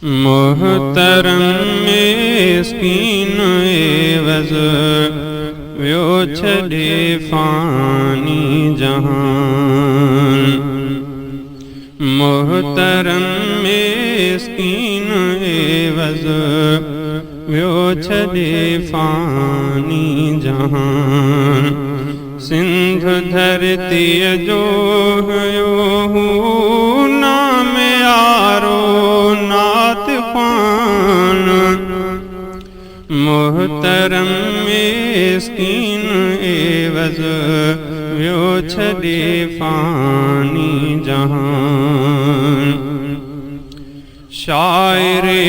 मोहतरम मिस्कीन एवज़ वियो छॾे फ़ानी जहान। मोहतरम मिस्कीन एवज़ वियो छॾे फ़ानी जहान। सिंध धरतीअ जो हुयो नाम यारो नात ख़्वान। मोहतरम मिस्कीन एवज़ वियो छॾे फ़ानी जहान। शाइरे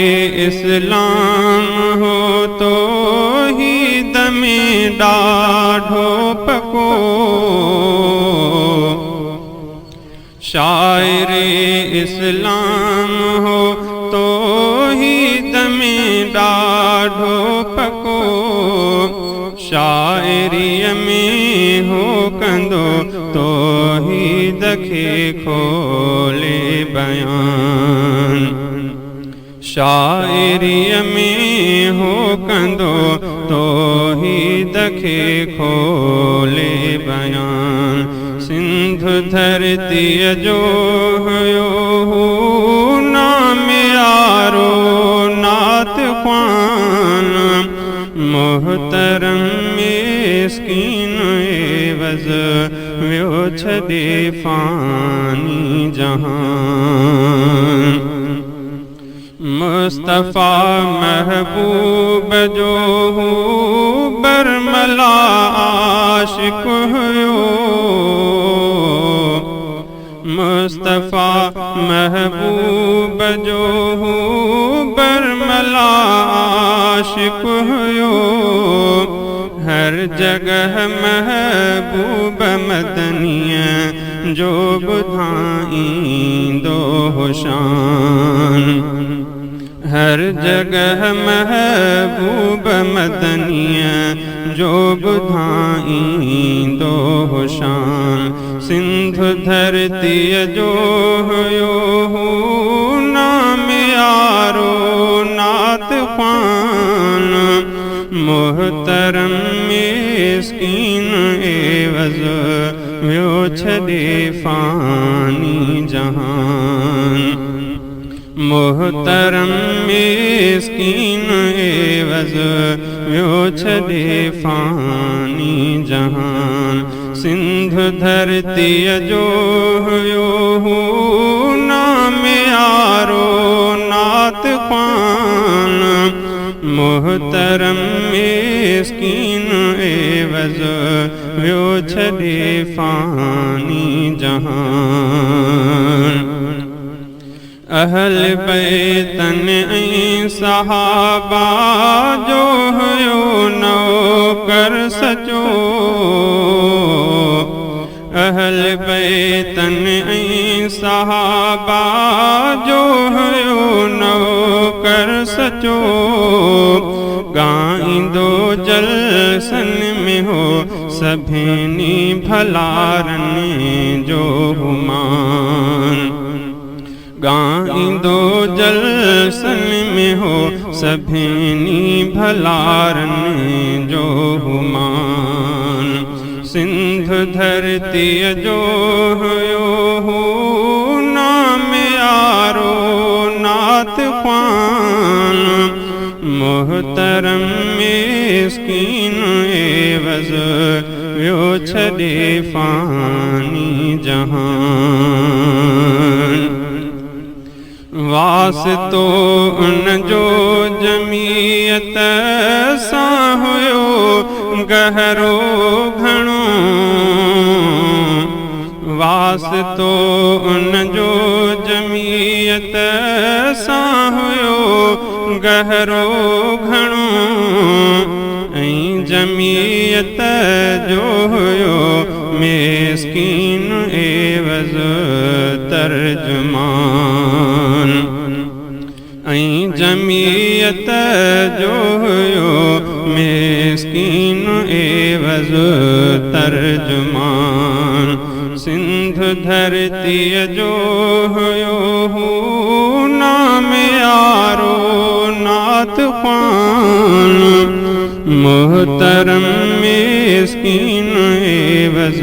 इस्लाम हो तो तौहीद में ॾाढो पको। शाइरे इस्लाम हो तो तौहीद में ॾाढो पको। शाइरीअ में हो कंदो तौहीद खे खोले बयान। शाइरीअ में हो कंदो तौहीद खे खोले बयान। सिंध धरतीअ जो हुयो नाम यारो नात ख़्वान। मोहतरम मिस्कीन एवज़ वियो छॾे फ़ानी जहान। मुस्तफ़ा महबूब जो बरमला आशिक़ हुयो। मुस्तफ़ा महबूब जो बरमला आशिक़ हुयो। हर जगह महबूब मदनीअ जो ॿुधाईंदो हो शान। हर जगह महबूब मदनीअ जो ॿुधाईंदो हो शान। सिंध धरतीअ जो हुयो नाम यारो नात ख़्वान। मोहतरम मिस्कीन एवज़ वियो छॾे फ़ानी जहान। मोहतरम मिस्कीन एवज़ वियो छॾे फ़ानी जहान। सिंध धरतीअ जो हुयो नाम यारो नात ख़्वान। मोहतरम मिस्कीन एवज़ वियो छॾे फ़ानी जहान। अहल बैतन ऐं सहाबा जो हुयो नौकर सचो। अहल बैतन ऐं सहाबा जो हुयो नौकर सचो। ॻाईंदो जलसन में हो सभिनी भलारनि जो मान। ॻाईंदो जलसन में हो सभिनी भलारनि जो मान। सिंध धरतीअ जो हुयो नाम यारो नात ख़्वान। मोहतरम मिस्कीन एवज़ वियो छॾे फ़ानी जहान। वास्तो उनजो जमीयत सां हुयो गहरो घणो। वास्तो उनजो जमीयत सां हुयो गहरो घणो। ऐं जमीयत जो हुयो मिस्कीन एवज़ तर्जुमान। ऐं जमीयत जो हुयो मिस्कीन एवज़ तर्जुमान। सिंध धरतीअ जो हुयो नाम यारो मोहतरम मिस्कीन एवज़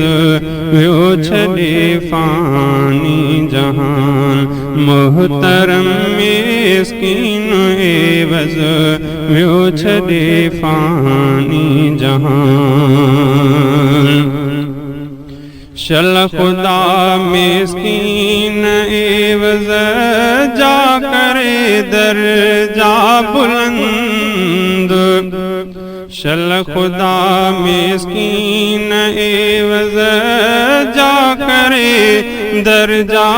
व्यो छॾे फ़ानी जहान। मोहतरम मिस्कीन एवज़ व्यो छॾे फ़ानी जहान। शल खुदा मिस्कीन एवज़ जा करे दर्जा बुलंद। शल खुदा मिस्कीन एवज़ जा करे दर्जा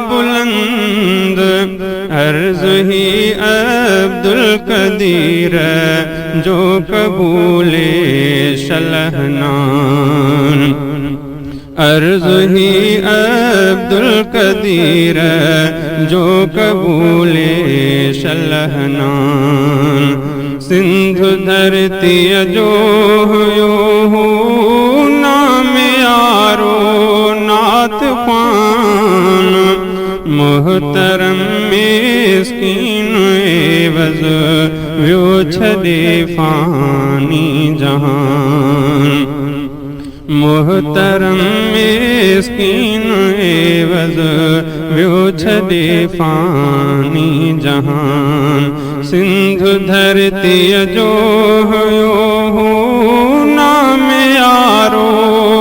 बुलंद। अर्ज़ ही अब्दुल कदीर जो कबूले शलहनान। अर्ज़ ही अब्दुल कदीर जो कबूले शलहनान। सिंधु धरती जो हुयो नाम यारो नात ख़्वान। मोहतरम मिस्कीन एवज़ व्यो छॾे फ़ानी जहान। मोहतरम मिस्कीन एवज़ व्यो छॾे फ़ानी जहान। सिंधु धरती जो हुयो नाम यारो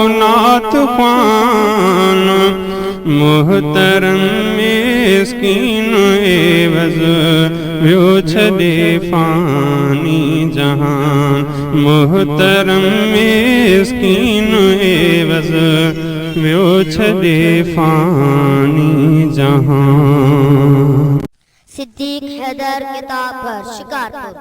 नात ख़्वान। मोहतरम मिस्कीन एवज़ व्यो छॾे फ़ानी जहान। मोहतरम मिस्कीन एवज़ व्यो छॾे फ़ानी जहान। सिद्दीक हैदर किताब पर शिकारपुर।